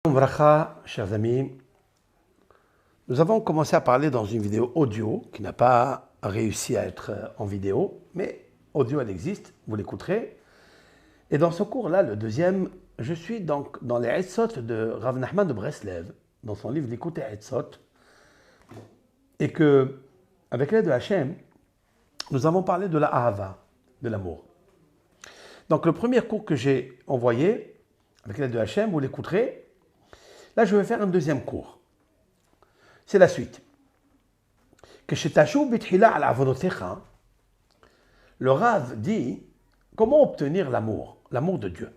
Bracha, chers amis, nous avons commencé à parler dans une vidéo audio qui n'a pas réussi à être en vidéo, mais audio elle existe, vous l'écouterez. Et dans ce cours-là, le deuxième, je suis donc dans les Etzot de Rav Nachman de Breslev, dans son livre L'écoute et Etzot, et que, avec l'aide de Hachem, nous avons parlé de la Ahava, de l'amour. Donc le premier cours que j'ai envoyé, avec l'aide de Hachem, vous l'écouterez. Là, je vais faire un deuxième cours. C'est la suite. Le Rav dit comment obtenir l'amour de Dieu.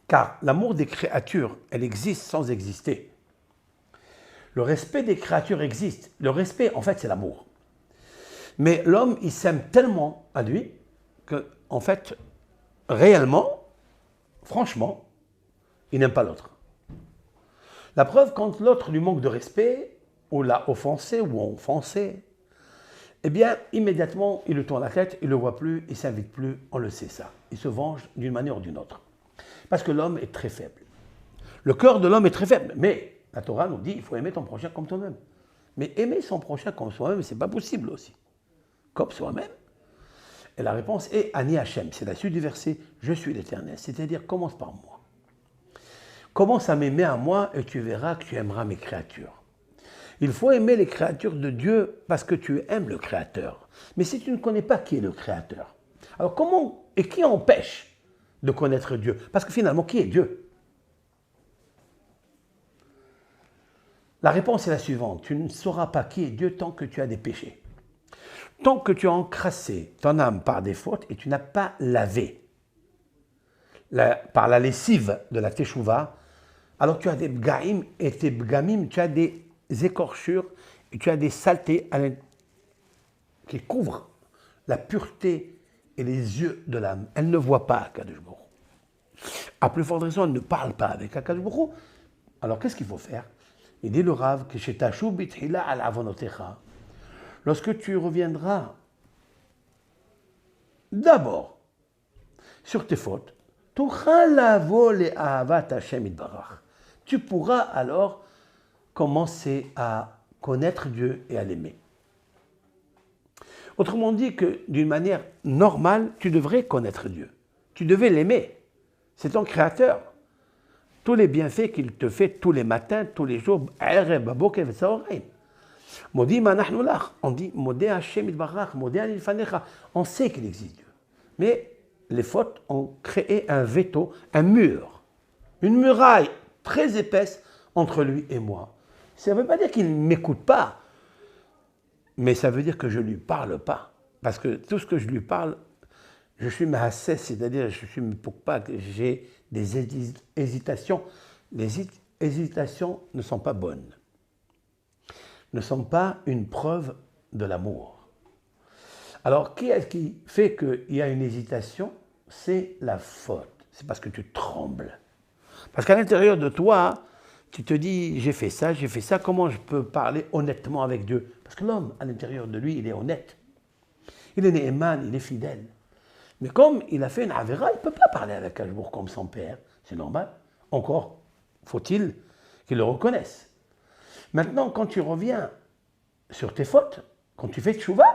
Car l'amour des créatures, elle existe sans exister. Le respect des créatures existe. Le respect, en fait, c'est l'amour. Mais l'homme, il s'aime tellement à lui que, en fait, réellement, franchement, il n'aime pas l'autre. La preuve, quand l'autre lui manque de respect, ou l'a offensé, ou offensé, eh bien, immédiatement, il lui tourne la tête, il ne le voit plus, il ne s'invite plus, on le sait ça. Il se venge d'une manière ou d'une autre. Parce que l'homme est très faible. Le cœur de l'homme est très faible. Mais la Torah nous dit, il faut aimer ton prochain comme toi-même. Mais aimer son prochain comme soi-même, ce n'est pas possible aussi. Comme soi-même. Et la réponse est Ani Hachem. C'est la suite du verset, je suis l'Éternel. C'est-à-dire, commence par moi. Commence à m'aimer à moi et tu verras que tu aimeras mes créatures. Il faut aimer les créatures de Dieu parce que tu aimes le Créateur. Mais si tu ne connais pas qui est le Créateur, alors comment et qui empêche de connaître Dieu? Parce que finalement, qui est Dieu? La réponse est la suivante. Tu ne sauras pas qui est Dieu tant que tu as des péchés. Tant que tu as encrassé ton âme par des fautes et tu n'as pas lavé par la lessive de la teshuva, alors tu as des bgaïm et tes bgamim, tu as des écorchures et tu as des saletés qui couvrent la pureté et les yeux de l'âme. Elle ne voit pas Akadosh Baruch Hu. À plus forte raison, elle ne parle pas avec Akadosh Baruch Hu. Alors qu'est-ce qu'il faut faire? Il dit le Rav que chez Tashu bithila al avonotecha, lorsque tu reviendras d'abord sur tes fautes, tu pourras alors commencer à connaître Dieu et à l'aimer. Autrement dit que d'une manière normale, tu devrais connaître Dieu. Tu devais l'aimer. C'est ton créateur. Tous les bienfaits qu'il te fait tous les matins, tous les jours, on dit on sait qu'il existe Dieu. Mais les fautes ont créé un veto, un mur, une muraille très épaisse entre lui et moi. Ça ne veut pas dire qu'il ne m'écoute pas, mais ça veut dire que je ne lui parle pas. Parce que tout ce que je lui parle, je suis mahassès, c'est-à-dire je suis pas, j'ai des hésitations. Les hésitations ne sont pas bonnes, ne sont pas une preuve de l'amour. Alors, qui est-ce qui fait qu'il y a une hésitation? C'est la faute. C'est parce que tu trembles. Parce qu'à l'intérieur de toi, tu te dis, j'ai fait ça, comment je peux parler honnêtement avec Dieu? Parce que l'homme, à l'intérieur de lui, il est honnête. Il est néhéman, il est fidèle. Mais comme il a fait une avéra, il ne peut pas parler avec Ashbour comme son père. C'est normal. Encore, faut-il qu'il le reconnaisse. Maintenant, quand tu reviens sur tes fautes, quand tu fais tchouva,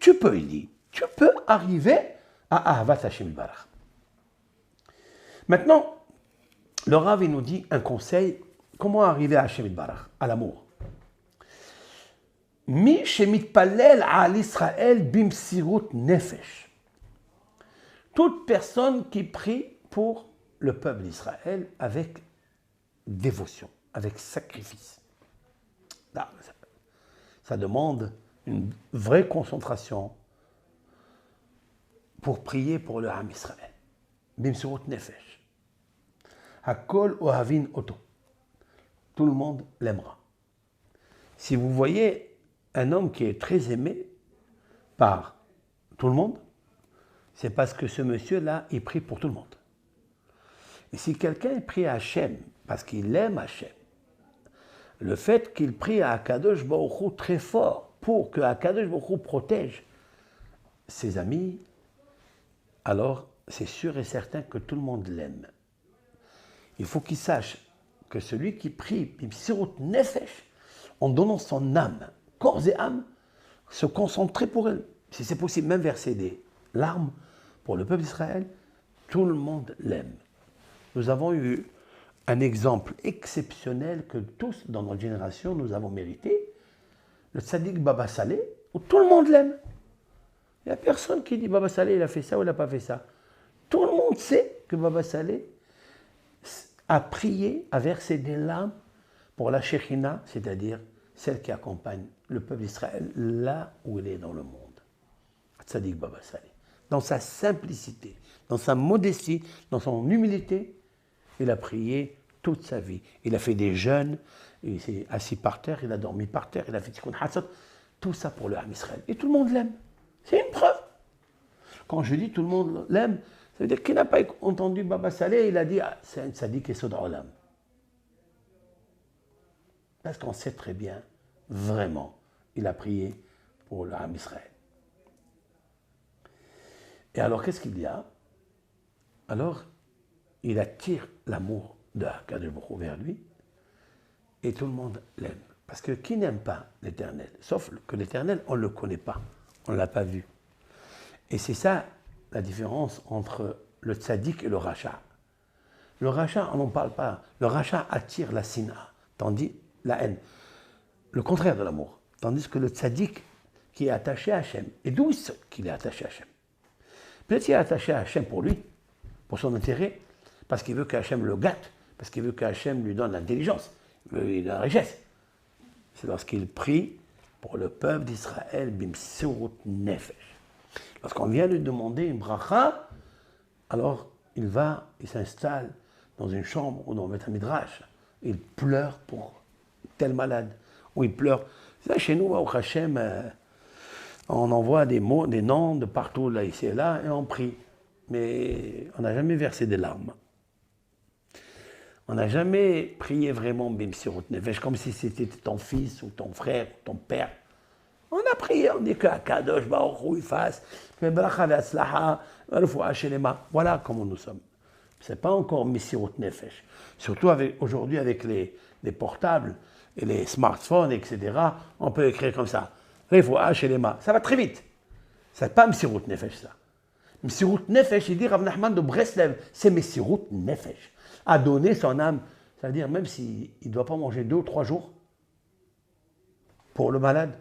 tu peux arriver à Ahavat Hashem Barach. Maintenant, le Rav nous dit un conseil, comment arriver à Hashem Barach, à l'amour. Mi shemitpalel al Israël bimsirut nefesh. Toute personne qui prie pour le peuple d'Israël avec dévotion, avec sacrifice. Là, ça demande une vraie concentration pour prier pour le Ham Israël. Bimsirut nefesh. Hakol ohavin oto. Tout le monde l'aimera. Si vous voyez un homme qui est très aimé par tout le monde, c'est parce que ce monsieur-là, il prie pour tout le monde. Et si quelqu'un prie à Hachem parce qu'il aime Hachem, le fait qu'il prie à Akadosh Baruch Hu très fort pour que Akadosh Baruch Hu protège ses amis, alors c'est sûr et certain que tout le monde l'aime. il faut qu'il sache que celui qui prie, Bimsirut Nefesh, en donnant son âme, corps et âme, se concentrer pour elle. Si c'est possible, même verser des larmes pour le peuple d'Israël, tout le monde l'aime. Nous avons eu un exemple exceptionnel que tous, dans notre génération, nous avons mérité. Le tzaddik Baba Saleh, où tout le monde l'aime. Il n'y a personne qui dit Baba Saleh, il a fait ça ou il n'a pas fait ça. Tout le monde sait que Baba Saleh a prié, a versé des larmes pour la Shekhinah, c'est-à-dire celle qui accompagne le peuple d'Israël là où il est dans le monde. Tzaddik Baba Saleh. Dans sa simplicité, dans sa modestie, dans son humilité, il a prié toute sa vie. Il a fait des jeûnes, il s'est assis par terre, il a dormi par terre, il a fait Tikkun Hatzot, tout ça pour le Ham Israël. Et tout le monde l'aime. C'est une preuve. Quand je dis tout le monde l'aime, ça veut dire qu'il n'a pas entendu Baba Saleh, il a dit ah, c'est un tzaddik Yesod Olam. Parce qu'on sait très bien, vraiment, il a prié pour le Ham Israël. Et alors, qu'est-ce qu'il y a? Alors, il attire l'amour de Akadosh Baruch Hu vers lui, et tout le monde l'aime. Parce que qui n'aime pas l'Éternel? Sauf que l'Éternel, on ne le connaît pas, on ne l'a pas vu. Et c'est ça la différence entre le tzaddik et le rachat. Le rachat, on n'en parle pas. Le rachat attire la sina, tandis la haine. Le contraire de l'amour. Tandis que le tzaddik, qui est attaché à Hachem, et d'où est-ce qu'il est attaché à Hachem? Peut-être qu'il est attaché à Hachem pour lui, pour son intérêt, parce qu'il veut qu'Hachem le gâte, parce qu'il veut qu'Hachem lui donne l'intelligence, la richesse. C'est lorsqu'il prie pour le peuple d'Israël, Bimsirut Nefesh. Lorsqu'on vient lui demander une bracha, alors il s'installe dans une chambre ou dans le Beth Midrash, il pleure pour tel malade, ou il pleure. Ça, chez nous, au Hachem, on envoie des mots, des noms de partout, là, ici et là, et on prie. Mais on n'a jamais versé des larmes. On n'a jamais prié vraiment Bimsirut Nefesh, comme si c'était ton fils ou ton frère, ou ton père. On a prié, on dit que Akadosh Baruch Hu fasse, que Bracha ve'atzlaha, Refuah Shelema. Voilà comment nous sommes. Ce n'est pas encore Bimsirut Nefesh. Surtout aujourd'hui avec les portables et les smartphones, etc., on peut écrire comme ça. Refuah Shelema. Ça va très vite. Ce n'est pas Bimsirut Nefesh, ça. Bimsirut Nefesh, il dit Rav Nachman de Breslev, c'est Bimsirut Nefesh. À donner son âme, ça veut dire même s'il ne doit pas manger 2 ou 3 jours pour le malade,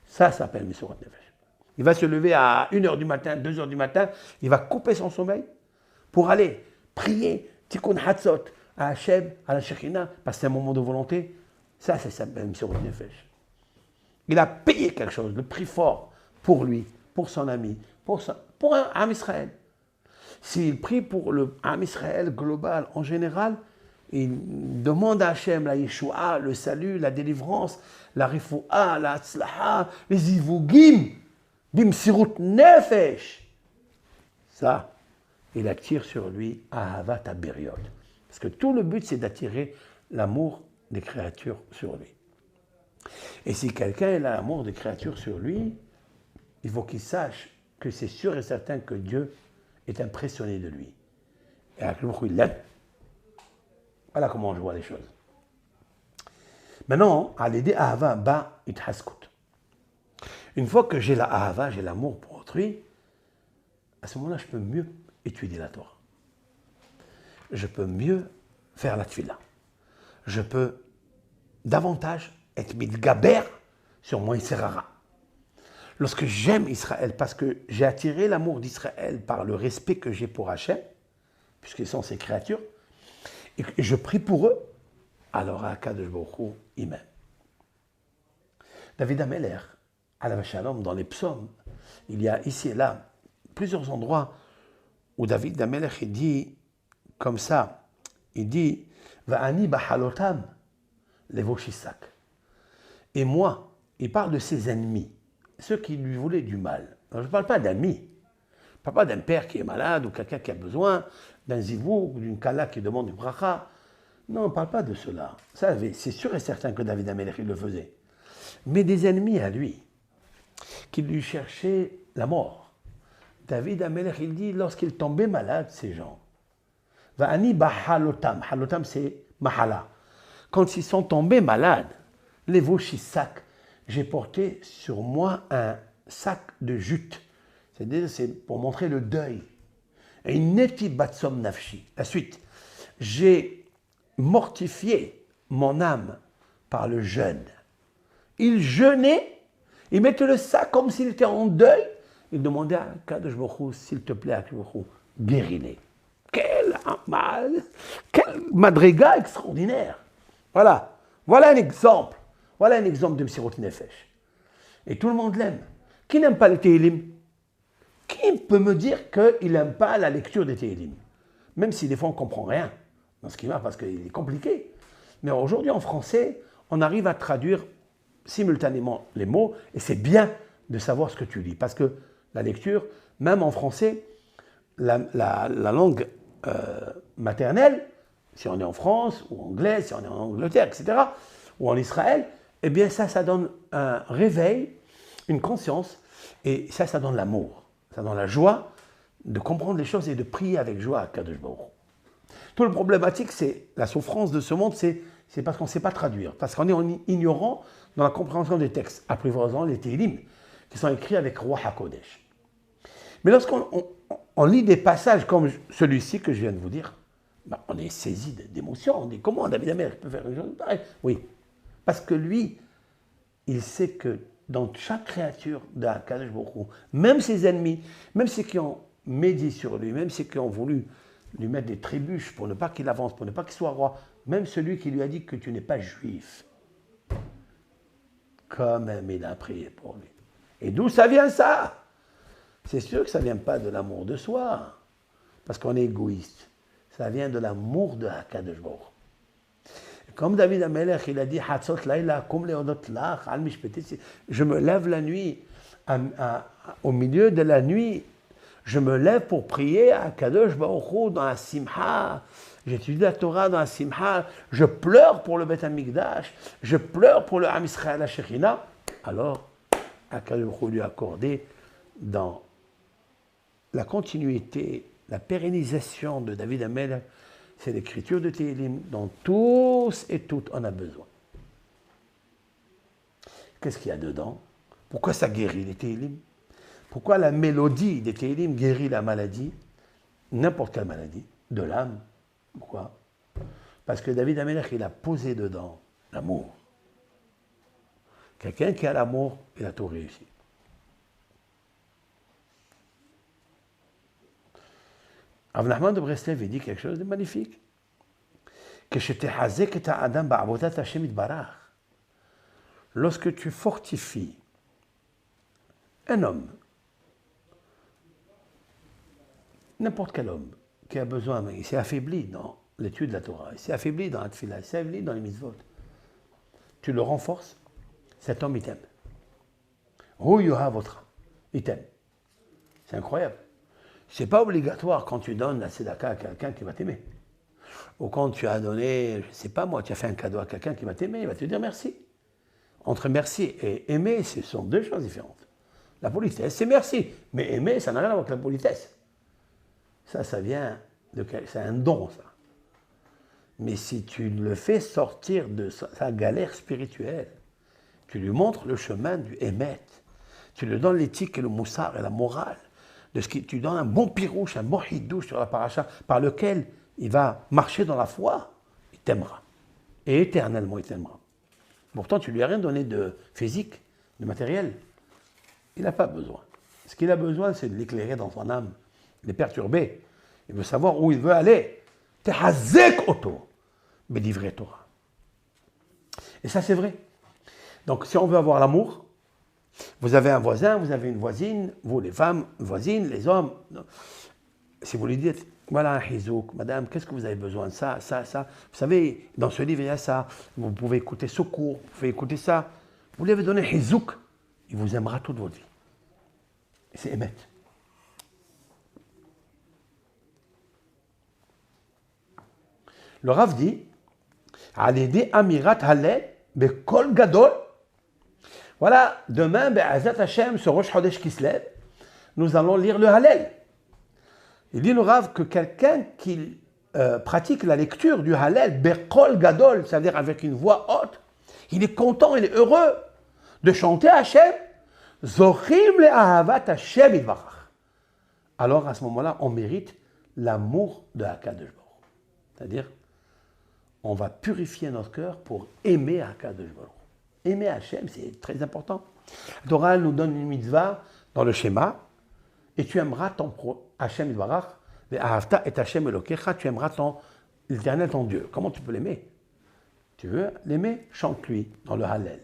ça s'appelle Bimsirut Nefesh. Il va se lever à 1h du matin, 2h du matin, il va couper son sommeil pour aller prier Tikkun Hatzot à Hachem, à la Shekhinah, parce que c'est un moment de volonté. Ça s'appelle Bimsirut Nefesh. Il a payé quelque chose, le prix fort pour lui, pour son ami, pour un Ham Israël. S'il prie pour le Ham Israël global en général, il demande à Hachem la Yeshua, le salut, la délivrance, la Refuah, la Hatzlaha, les Ivugim, Bimsirut Nefesh. Ça, il attire sur lui Ahavat HaBeriot. Parce que tout le but, c'est d'attirer l'amour des créatures sur lui. Et si quelqu'un a l'amour des créatures sur lui, il faut qu'il sache que c'est sûr et certain que Dieu est impressionné de lui. Et à Akadosh Baruch Hu, il l'aime. Voilà comment je vois les choses. Maintenant, à l'aider Ahava ba ithaskut. Une fois que j'ai la Ahava, j'ai l'amour pour autrui, à ce moment-là, je peux mieux étudier la Torah. Je peux mieux faire la tefila. Je peux davantage être mitgaber sur mon Isserara. Lorsque j'aime Israël, parce que j'ai attiré l'amour d'Israël par le respect que j'ai pour Hachem, puisqu'ils sont ses créatures, et que je prie pour eux, alors Akadosh Baruch Hu, il m'aime. David Ameler, Alav Shalom, dans les psaumes, il y a ici et là plusieurs endroits où David Ameler, il dit comme ça, il dit Va'ani bahalotam levoshisak. Et moi, il parle de ses ennemis, ceux qui lui voulaient du mal. Alors, je ne parle pas d'amis. Je ne parle pas d'un père qui est malade ou quelqu'un qui a besoin, d'un zivou ou d'une kala qui demande du bracha. Non, on ne parle pas de cela. Ça, c'est sûr et certain que David Amelech le faisait. Mais des ennemis à lui, qui lui cherchaient la mort. David Amelech, il dit, lorsqu'il tombait malade, ces gens, Va'ani bahalotam. Halotam, c'est mahala. Quand ils sont tombés malades, les sacs, j'ai porté sur moi un sac de jute. C'est-à-dire, c'est pour montrer le deuil. Et neti batsom nafshi. La suite. J'ai mortifié mon âme par le jeûne. Il jeûnait, il mettait le sac comme s'il était en deuil. Il demandait à Kadosh Baruch Hu, s'il te plaît, guéris-les. Quel madriga extraordinaire. Voilà. Voilà un exemple. Voilà un exemple de Msirut Nefesh. Et tout le monde l'aime. Qui n'aime pas les Tehillim? Qui peut me dire qu'il n'aime pas la lecture des Tehillim? Même si des fois on ne comprend rien dans ce qu'il va, parce qu'il est compliqué. Mais aujourd'hui, en français, on arrive à traduire simultanément les mots, et c'est bien de savoir ce que tu lis. Parce que la lecture, même en français, la langue maternelle, si on est en France, ou anglais, si on est en Angleterre, etc., ou en Israël, eh bien ça donne un réveil, une conscience, et ça donne l'amour, ça donne la joie de comprendre les choses et de prier avec joie à Kadosh Baruch Hu. Tout le problématique, c'est la souffrance de ce monde, c'est parce qu'on ne sait pas traduire, parce qu'on est ignorant dans la compréhension des textes, apprivoisant les Tehillim, qui sont écrits avec Roi HaKodesh. Mais lorsqu'on lit des passages comme celui-ci que je viens de vous dire, ben on est saisi d'émotion. On dit comment David Amer peut faire une chose pareille? Oui, parce que lui, il sait que dans chaque créature d'Akadosh Baruch Hu, même ses ennemis, même ceux qui ont médit sur lui, même ceux qui ont voulu lui mettre des trébuches pour ne pas qu'il avance, pour ne pas qu'il soit roi, même celui qui lui a dit que tu n'es pas juif, quand même il a prié pour lui. Et d'où ça vient ça? C'est sûr que ça ne vient pas de l'amour de soi, parce qu'on est égoïste. Ça vient de l'amour de Akadosh Baruch Hu. Comme David Amelech, il a dit je me lève la nuit, au milieu de la nuit, je me lève pour prier à Akadosh Baruch Hu dans la Simha. J'étudie la Torah dans la Simha. Je pleure pour le Beth Amikdash. Je pleure pour le Am Israël, la Shekhinah. Alors, Akadosh Baruch Hu lui a accordé dans la continuité, la pérennisation de David Amelech, c'est l'écriture de Tehillim dont tous et toutes on a besoin. Qu'est-ce qu'il y a dedans? Pourquoi ça guérit les Tehillim? Pourquoi la mélodie des Tehillim guérit la maladie, n'importe quelle maladie, de l'âme? Pourquoi? Parce que David Amelech, il a posé dedans l'amour. Quelqu'un qui a l'amour, il a tout réussi. Rav Nachman de Breslev, il dit quelque chose de magnifique. Lorsque tu fortifies un homme, n'importe quel homme qui a besoin, mais il s'est affaibli dans l'étude de la Torah, il s'est affaibli dans la tefila, il s'est affaibli dans les mitzvot, tu le renforces, cet homme il t'aime. Il t'aime. C'est incroyable. Ce n'est pas obligatoire quand tu donnes la tzedaka à quelqu'un qui va t'aimer. Ou quand tu as donné, je ne sais pas moi, tu as fait un cadeau à quelqu'un qui va t'aimer, il va te dire merci. Entre merci et aimer, ce sont deux choses différentes. La politesse, c'est merci. Mais aimer, ça n'a rien à voir avec la politesse. Ça vient de... C'est un don, ça. Mais si tu le fais sortir de sa galère spirituelle, tu lui montres le chemin du émet, tu lui donnes l'éthique et le moussard et la morale, de ce qui, tu donnes un bon pirouche, un bon hidouche sur la paracha, par lequel il va marcher dans la foi, il t'aimera. Et éternellement, il t'aimera. Pourtant, tu ne lui as rien donné de physique, de matériel. Il n'a pas besoin. Ce qu'il a besoin, c'est de l'éclairer dans son âme, de les perturber. Il veut savoir où il veut aller. Tehazek oto, bedivre Torah. Et ça, c'est vrai. Donc, si on veut avoir l'amour, vous avez un voisin, vous avez une voisine, vous les femmes, voisines, les hommes. Si vous lui dites, voilà un hizouk, madame, qu'est-ce que vous avez besoin de ça, ça, ça. Vous savez, dans ce livre, il y a ça. Vous pouvez écouter ce cours, vous pouvez écouter ça. Vous lui avez donné hizouk, il vous aimera toute votre vie. Et c'est émet. Le Rav dit, Alidé Amirat Hallel, Bekol Gadol. Voilà, demain, Be'azat Hashem, ce Rosh Chodesh qui se lève, nous allons lire le Hallel. Il dit le Rav que quelqu'un qui pratique la lecture du Hallel, Bekol Gadol, c'est-à-dire avec une voix haute, il est content, il est heureux de chanter Hachem, Zochim le Ahavat Hachem Yitbarach. Alors à ce moment-là, on mérite l'amour de Hakadosh Baruch Hu. C'est-à-dire, on va purifier notre cœur pour aimer Hakadosh Baruch Hu. Aimer Hachem, c'est très important. La Torah nous donne une mitzvah dans le schéma, et tu aimeras ton Hachem Yitbarach, Ahavta et Hachem Elokecha, tu aimeras l'Éternel ton Dieu. Comment tu peux l'aimer? Tu veux l'aimer? Chante-lui dans le Hallel.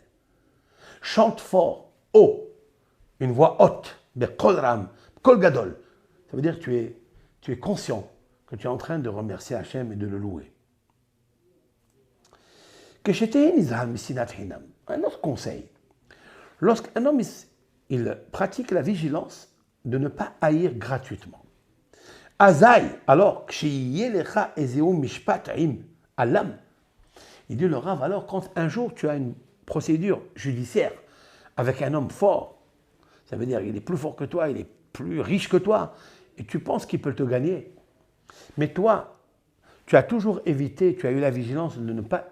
Chante fort, haut, une voix haute, Bekol Ram, Kol Gadol. Ça veut dire que tu es conscient que tu es en train de remercier Hachem et de le louer. Un autre conseil. Lorsqu'un homme il pratique la vigilance de ne pas haïr gratuitement. Azaï, alors, alam. Il dit le Rav, alors quand un jour tu as une procédure judiciaire avec un homme fort, ça veut dire qu'il est plus fort que toi, il est plus riche que toi, et tu penses qu'il peut te gagner. Mais toi, tu as toujours évité, tu as eu la vigilance de ne pas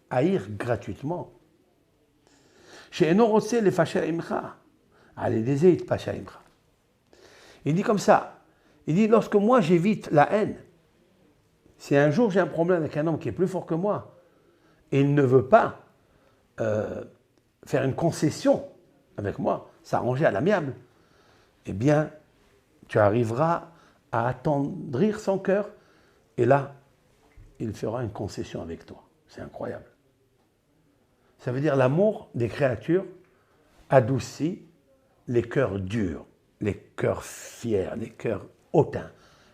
haïr gratuitement. Chez Enorose le Facher Imcha, allez des Pasha Imcha. Il dit comme ça. Il dit, lorsque moi j'évite la haine, si un jour j'ai un problème avec un homme qui est plus fort que moi, et il ne veut pas faire une concession avec moi, s'arranger à l'amiable, eh bien, tu arriveras à attendrir son cœur, et là, il fera une concession avec toi. C'est incroyable. Ça veut dire l'amour des créatures adoucit les cœurs durs, les cœurs fiers, les cœurs hautains,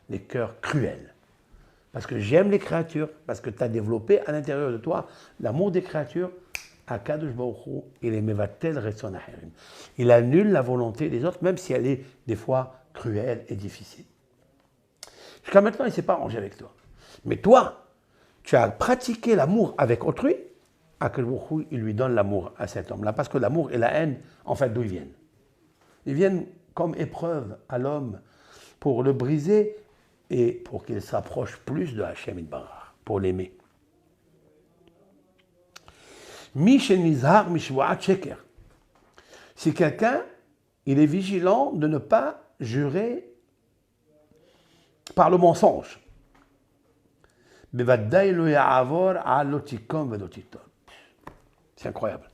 les cœurs cruels. Parce que j'aime les créatures, parce que tu as développé à l'intérieur de toi l'amour des créatures. Akadosh Baruch Hu, il est mevatel retzon acherim. Il annule la volonté des autres, même si elle est des fois cruelle et difficile. Jusqu'à maintenant, il ne s'est pas arrangé avec toi. Mais toi, tu as pratiqué l'amour avec autrui, Akadosh Baruch Hu, il lui donne l'amour à cet homme-là. Parce que l'amour et la haine, en fait, d'où ils viennent? Ils viennent comme épreuve à l'homme pour le briser et pour qu'il s'approche plus de Hachem Yitbarach, pour l'aimer. Si quelqu'un, il est vigilant de ne pas jurer par le mensonge. C'est incroyable.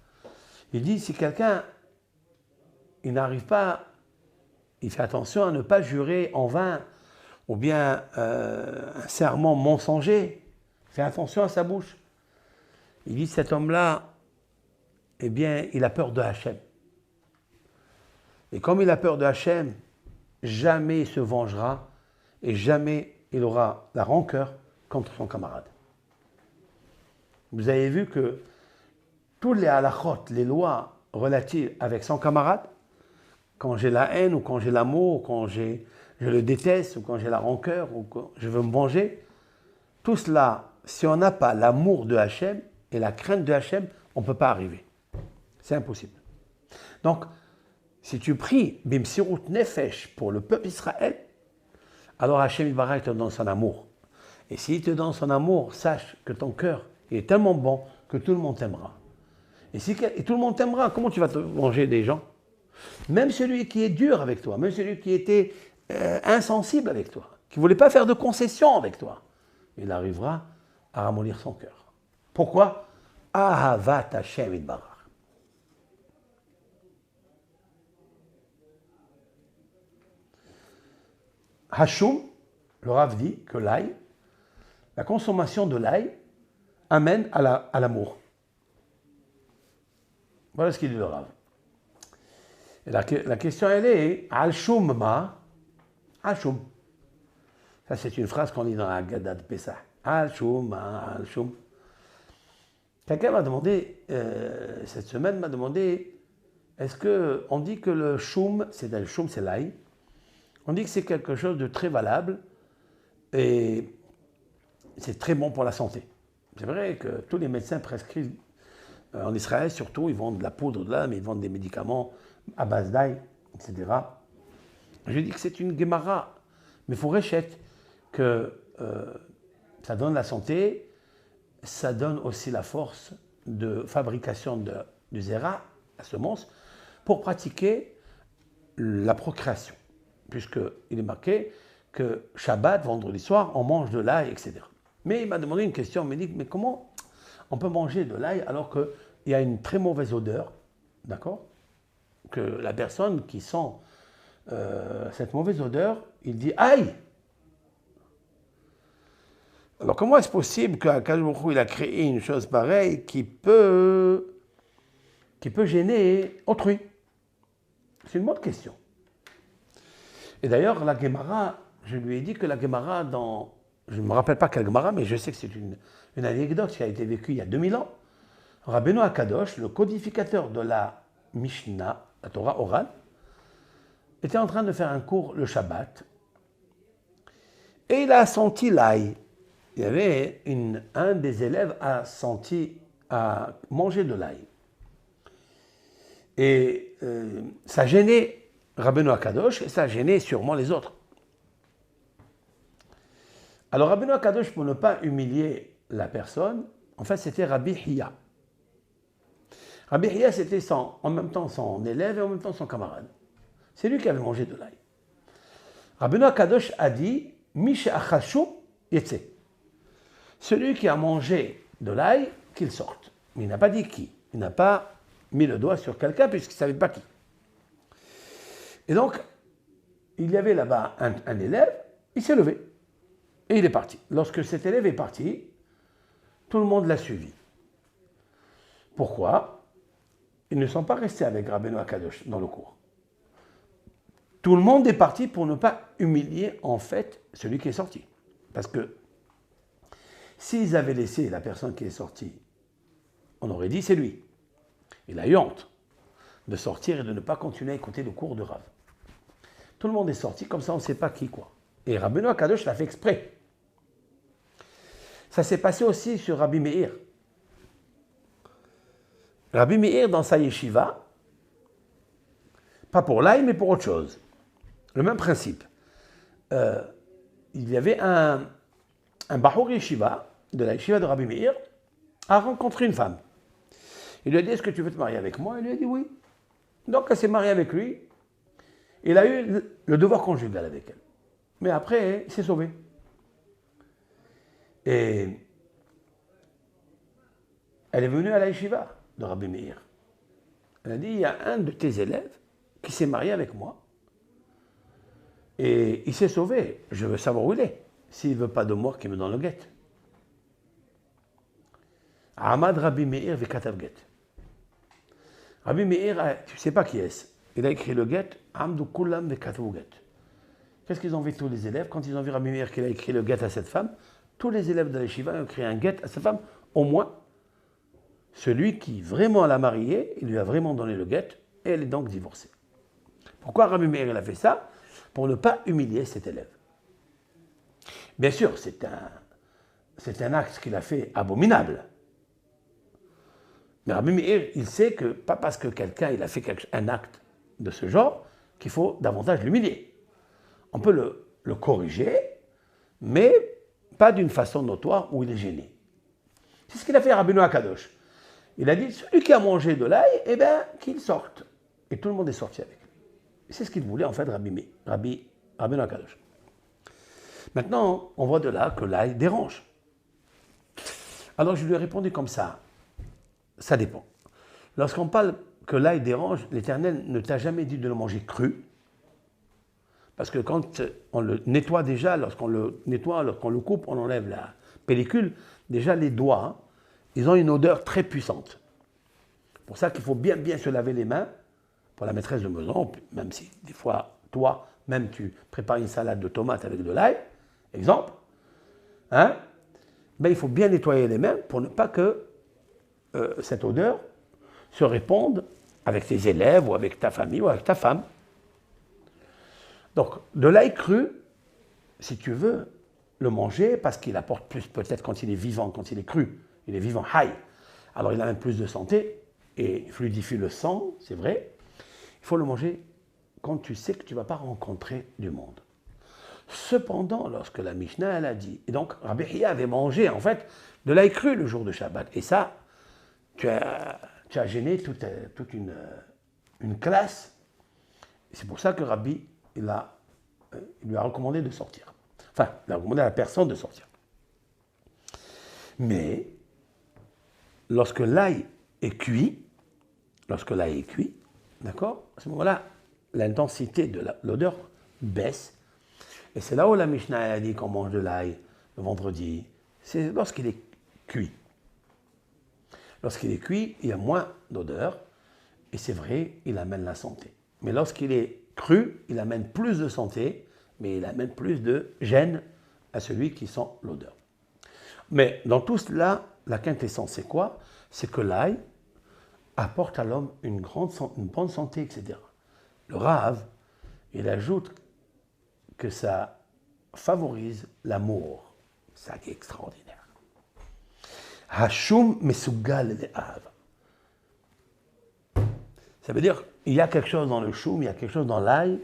Il dit, si quelqu'un, il n'arrive pas, il fait attention à ne pas jurer en vain, ou bien un serment mensonger, fait attention à sa bouche. Il dit, cet homme-là, eh bien, il a peur de Hachem. Et comme il a peur de Hachem, jamais il se vengera et jamais il aura la rancœur contre son camarade. Vous avez vu que tous les halachot, les lois relatives avec son camarade, quand j'ai la haine ou quand j'ai l'amour, ou quand je le déteste ou quand j'ai la rancœur ou quand je veux me venger, tout cela, si on n'a pas l'amour de Hachem et la crainte de Hachem, on ne peut pas arriver. C'est impossible. Donc, si tu pries Bimsirut Nefesh pour le peuple Israël, alors Hachem Yitbarach te donne son amour. Et s'il te donne son amour, sache que ton cœur est tellement bon que tout le monde t'aimera. Et tout le monde t'aimera, comment tu vas te venger des gens? Même celui qui est dur avec toi, même celui qui était insensible avec toi, qui ne voulait pas faire de concessions avec toi, il arrivera à ramollir son cœur. Pourquoi? Ahavat Hachem Yitbarach. Hashum, le Rav dit que l'ail, la consommation de l'ail amène à l'amour. Voilà ce qu'il dit le Rav. Et la question elle est, Al-Shum ma, Al-Shum. Ça c'est une phrase qu'on lit dans la Gada de Pessah. Al-Shum ma, Al-Shum. Quelqu'un m'a demandé, cette semaine m'a demandé, est-ce qu'on dit que le Shum, c'est l'ail, on dit que c'est quelque chose de très valable et c'est très bon pour la santé. C'est vrai que tous les médecins prescrivent, en Israël surtout, ils vendent de la poudre de là, mais ils vendent des médicaments à base d'ail, etc. Je dis que c'est une Gemara, mais il faut réchette que Ça donne la santé, ça donne aussi la force de fabrication du zera, la semence, pour pratiquer la procréation. Puisqu'il est marqué que Shabbat, vendredi soir, on mange de l'ail, etc. Mais il m'a demandé une question, il m'a dit, mais comment on peut manger de l'ail alors qu'il y a une très mauvaise odeur, d'accord? Que la personne qui sent cette mauvaise odeur, il dit aïe. Alors comment est-ce possible qu'Akadosh Baruch Hu, il a créé une chose pareille qui peut gêner autrui? C'est une bonne question. Et d'ailleurs, la Gemara, je lui ai dit que la Gemara, je ne me rappelle pas quelle Gemara, mais je sais que c'est une anecdote qui a été vécue il y a 2000 ans. Rabbeinu Akadosh, le codificateur de la Mishnah, la Torah orale, était en train de faire un cours le Shabbat. Et il a senti l'ail. Il y avait un des élèves a mangé de l'ail. Et ça gênait Rabbeinu Akadosh et ça gênait sûrement les autres. Alors Rabbeinu Akadosh, pour ne pas humilier la personne, en fait c'était Rabbi Hiya. Rabbi Hiya c'était en même temps son élève et en même temps son camarade. C'est lui qui avait mangé de l'ail. Rabbeinu Akadosh a dit « Mish achashu yetse ». Celui qui a mangé de l'ail, qu'il sorte. Mais il n'a pas dit qui. Il n'a pas mis le doigt sur quelqu'un puisqu'il ne savait pas qui. Et donc, il y avait là-bas un élève, il s'est levé et il est parti. Lorsque cet élève est parti, tout le monde l'a suivi. Pourquoi? Ils ne sont pas restés avec Rabbeinu Akadosh dans le cours. Tout le monde est parti pour ne pas humilier en fait celui qui est sorti. Parce que s'ils avaient laissé la personne qui est sortie, on aurait dit c'est lui. Il a eu honte de sortir et de ne pas continuer à écouter le cours de Rav. Tout le monde est sorti, comme ça on ne sait pas qui quoi. Et Rabbeinu Akadosh l'a fait exprès. Ça s'est passé aussi sur Rabbi Meir. Rabbi Meir, dans sa yeshiva, pas pour l'ail, mais pour autre chose. Le même principe. Il y avait un Bahur Yeshiva, de la yeshiva de Rabbi Meir, a rencontré une femme. Il lui a dit, est-ce que tu veux te marier avec moi? Il lui a dit oui. Donc elle s'est mariée avec lui. Il a eu le devoir conjugal avec elle. Mais après, il s'est sauvé. Et elle est venue à la yeshiva de Rabbi Meir. Elle a dit, il y a un de tes élèves qui s'est marié avec moi. Et il s'est sauvé. Je veux savoir où il est. S'il ne veut pas de moi, qu'il me donne le guet. Ahmad Rabbi Meir vekatav get. Rabbi Meir, tu ne sais pas qui est-ce. Il a écrit le get, Amdu Kulam vekatav get. Qu'est-ce qu'ils ont vu tous les élèves? Quand ils ont vu Rabbi Meir qu'il a écrit le get à cette femme, tous les élèves de la yeshiva ont écrit un get à cette femme, au moins celui qui vraiment l'a mariée, il lui a vraiment donné le get, et elle est donc divorcée. Pourquoi Rabbi Meir il a fait ça? Pour ne pas humilier cet élève. Bien sûr, c'est un acte qu'il a fait abominable. Mais Rabbi Meir, il sait que, pas parce que quelqu'un il a fait un acte de ce genre, qu'il faut davantage l'humilier. On peut le corriger, mais pas d'une façon notoire où il est gêné. C'est ce qu'il a fait à Rabbeinu Akadosh. Il a dit, celui qui a mangé de l'ail, eh bien, qu'il sorte. Et tout le monde est sorti avec lui. C'est ce qu'il voulait en fait Rabbeinu Akadosh. Maintenant, on voit de là que l'ail dérange. Alors je lui ai répondu comme ça. Ça dépend. Lorsqu'on parle que l'ail dérange, l'Éternel ne t'a jamais dit de le manger cru. Parce que quand on le nettoie déjà, lorsqu'on le nettoie, lorsqu'on le coupe, on enlève la pellicule, déjà les doigts, ils ont une odeur très puissante. C'est pour ça qu'il faut bien se laver les mains pour la maîtresse de maison, même si des fois, toi, même tu prépares une salade de tomates avec de l'ail, exemple, hein, ben, il faut bien nettoyer les mains pour ne pas que cette odeur se répande avec tes élèves ou avec ta famille ou avec ta femme. Donc, de l'ail cru, si tu veux le manger, parce qu'il apporte plus peut-être quand il est vivant, quand il est cru, il est vivant, high, alors il a même plus de santé et fluidifie le sang, c'est vrai. Il faut le manger quand tu sais que tu ne vas pas rencontrer du monde. Cependant, lorsque la Mishnah, elle a dit, et donc Rabbi Hiya avait mangé en fait de l'ail cru le jour de Shabbat, et ça, tu as gêné toute une classe. C'est pour ça que Rabbi, il lui a recommandé de sortir. Enfin, il a recommandé à la personne de sortir. Mais, lorsque l'ail est cuit, d'accord, à ce moment-là, l'intensité de l'odeur baisse. Et c'est là où la Mishnah a dit qu'on mange de l'ail le vendredi. C'est lorsqu'il est cuit. Lorsqu'il est cuit, il y a moins d'odeur. Et c'est vrai, il amène la santé. Mais lorsqu'il est cru, il amène plus de santé, mais il amène plus de gêne à celui qui sent l'odeur. Mais dans tout cela, la quintessence, c'est quoi? C'est que l'ail apporte à l'homme une bonne santé, etc. Le Rav, il ajoute que ça favorise l'amour. Ça qui est extraordinaire. Hashum mesugal le'av. Ça veut dire qu'il y a quelque chose dans le choum, il y a quelque chose dans l'ail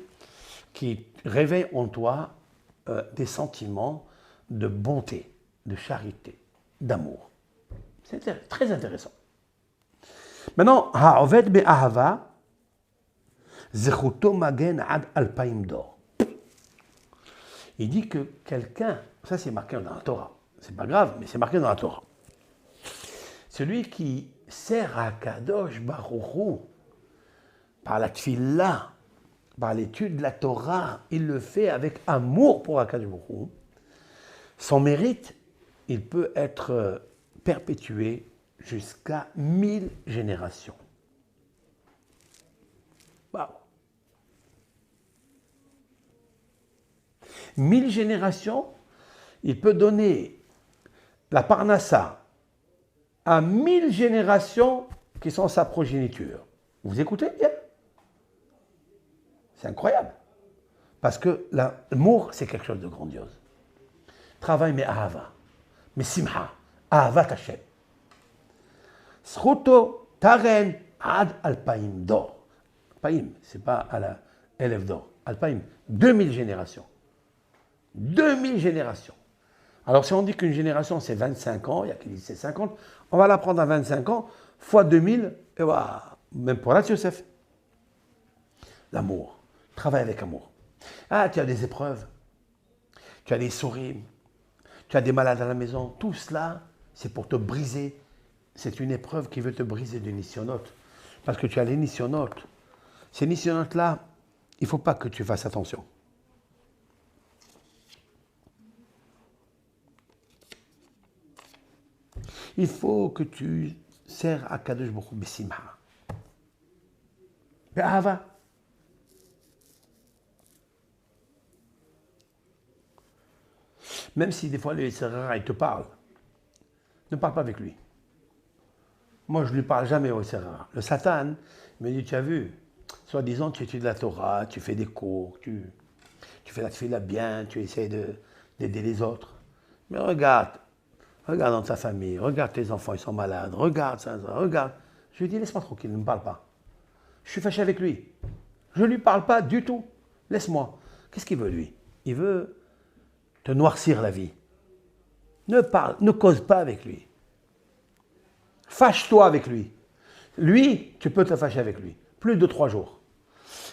qui réveille en toi des sentiments de bonté, de charité, d'amour. C'est très intéressant. Maintenant, ha'oved be'ahava, zechuto magen ad alpaim dor. Il dit que quelqu'un, ça c'est marqué dans la Torah, c'est pas grave, mais c'est marqué dans la Torah. Celui qui sert à Kadosh Baruch Hu par la tfila, par l'étude de la Torah, il le fait avec amour pour Akadosh Baruch Hu. Son mérite, il peut être perpétué jusqu'à 1000 générations. Waouh! 1000 générations, il peut donner la parnassa à 1000 générations qui sont sa progéniture. Vous écoutez bien? C'est incroyable. Parce que l'amour, c'est quelque chose de grandiose. Travail, mais ahava, mais simha, ahavat Hashem. Sruto taren ad alpaim d'or. Alpaim, c'est pas à la élève d'or. Alpaim, 2000 générations. 2000 générations. Alors si on dit qu'une génération c'est 25 ans, il y a qui disent c'est 50, on va la prendre à 25 ans, fois 2000, et voilà, même pour la Yosef. L'amour, travaille avec amour. Ah, tu as des épreuves, tu as des sourires, tu as des malades à la maison, tout cela, c'est pour te briser. C'est une épreuve qui veut te briser de nisyonotes. Parce que tu as les nisyonotes. Ces nisyonotes-là, il ne faut pas que tu fasses attention. Il faut que tu sers à Kadosh Baruch Hu besimha. Be'ahava. Même si des fois le Yetzer il te parle, ne parle pas avec lui. Moi, je ne lui parle jamais au Yetzer Hara. Le Satan me dit, tu as vu, soi-disant, tu étudies la Torah, tu fais des cours, tu fais la tefila bien, tu essaies d'aider les autres. Mais regarde dans ta famille, regarde tes enfants, ils sont malades, regarde ça, regarde. Je lui dis, laisse-moi tranquille, ne me parle pas. Je suis fâché avec lui. Je ne lui parle pas du tout. Laisse-moi. Qu'est-ce qu'il veut, lui? Il veut te noircir la vie. Ne cause pas avec lui. Fâche-toi avec lui. Lui, tu peux te fâcher avec lui. Plus de 3 jours.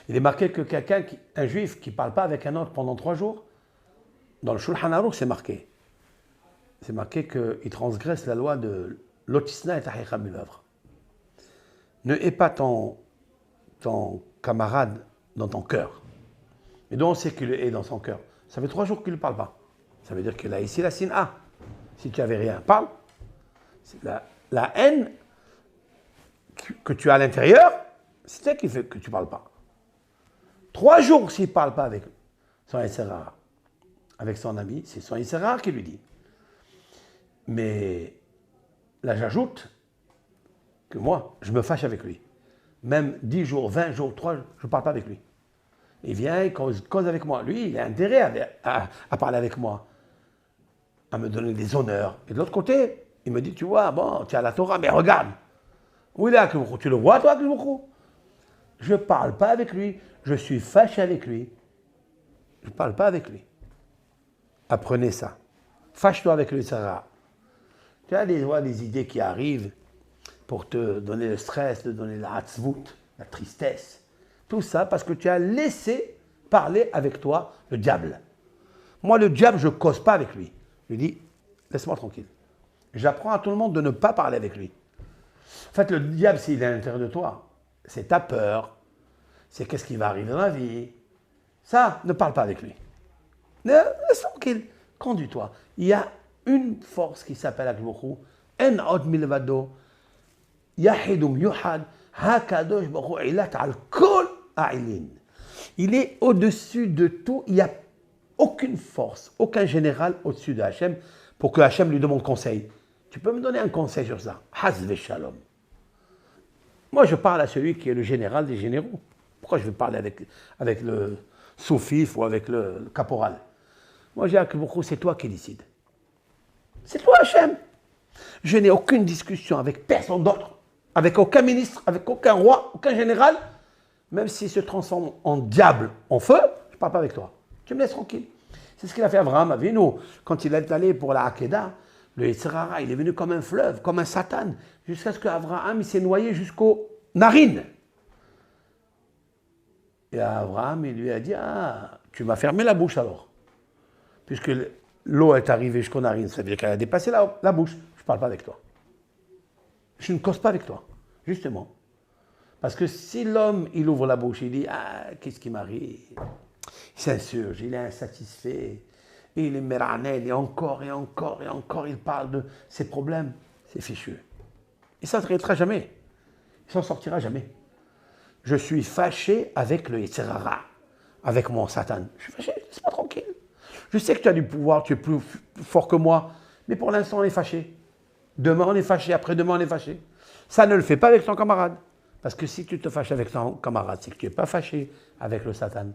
Il est marqué que un juif qui ne parle pas avec un autre pendant 3 jours, dans le Shulchan Aruch, c'est marqué. C'est marqué qu'il transgresse la loi de l'otisna et tahicha milavra. Ne hais pas ton camarade dans ton cœur. Et donc on sait qu'il le hait dans son cœur. Ça fait 3 jours qu'il ne parle pas. Ça veut dire qu'il a ici la sina. Si tu n'avais rien, parle. C'est la haine que tu as à l'intérieur, c'est ça qui fait que tu ne parles pas. 3 jours s'il ne parle pas avec son Yetzer Hara, avec son ami, c'est son Yetzer Hara qui lui dit. Mais là, j'ajoute que moi, je me fâche avec lui. Même 10 jours, 20 jours, 3 jours, je ne parle pas avec lui. Il vient, il cause avec moi. Lui, il a intérêt à parler avec moi, à me donner des honneurs. Et de l'autre côté, il me dit, tu vois, bon, tu as la Torah, mais regarde. Où il est, Akhloukhou? Tu le vois, toi, Akhloukhou? Je ne parle pas avec lui. Je suis fâché avec lui. Je ne parle pas avec lui. Apprenez ça. Fâche-toi avec le Yitzhara. Tu as des idées qui arrivent pour te donner le stress, te donner la hatzvout, la tristesse. Tout ça parce que tu as laissé parler avec toi le diable. Moi, le diable, je ne cause pas avec lui. Je lui dis, laisse-moi tranquille. J'apprends à tout le monde de ne pas parler avec lui. En fait, le diable, s'il est à l'intérieur de toi, c'est ta peur, c'est qu'est-ce qui va arriver dans la vie. Ça, ne parle pas avec lui. Laisse tranquille, conduis-toi. Il y a une force qui s'appelle Akhlokhu, En Od Milvado, Yahidum Yuhad, Hakadosh Baruch Ilat al Kol A'ilin. Il est au-dessus de tout, il n'y a aucune force, aucun général au-dessus de Hachem pour que Hachem lui demande conseil. Tu peux me donner un conseil sur ça? Hazve Shalom. Moi, je parle à celui qui est le général des généraux. Pourquoi je vais parler avec le sous-fif ou avec le caporal? Moi, j'ai Akhlokhu, c'est toi qui décides. C'est toi, Hachem. Je n'ai aucune discussion avec personne d'autre, avec aucun ministre, avec aucun roi, aucun général. Même s'il se transforme en diable, en feu, je ne parle pas avec toi. Tu me laisses tranquille. C'est ce qu'il a fait Abraham Avinu. Quand il est allé pour la Hakeda, le Yitzhara, il est venu comme un fleuve, comme un Satan, jusqu'à ce qu'Abraham il s'est noyé jusqu'aux narines. Et Abraham, il lui a dit, ah, tu m'as fermé la bouche alors. Puisque l'eau est arrivée jusqu'aux narines, ça veut dire qu'elle a dépassé la bouche. Je ne parle pas avec toi. Je ne cause pas avec toi, justement. Parce que si l'homme, il ouvre la bouche, il dit, ah, qu'est-ce qui m'arrive? Il s'insurge, il est insatisfait, il est méranel, et encore, il parle de ses problèmes. C'est fichu. Il ne s'arrêtera jamais. Il s'en sortira jamais. Je suis fâché avec le Yitzhara, avec mon Satan. Je suis fâché, laisse-moi tranquille. Je sais que tu as du pouvoir, tu es plus fort que moi, mais pour l'instant, on est fâché. Demain, on est fâché, après-demain, on est fâché. Ça ne le fait pas avec ton camarade. Parce que si tu te fâches avec ton camarade, c'est que tu n'es pas fâché avec le Satan.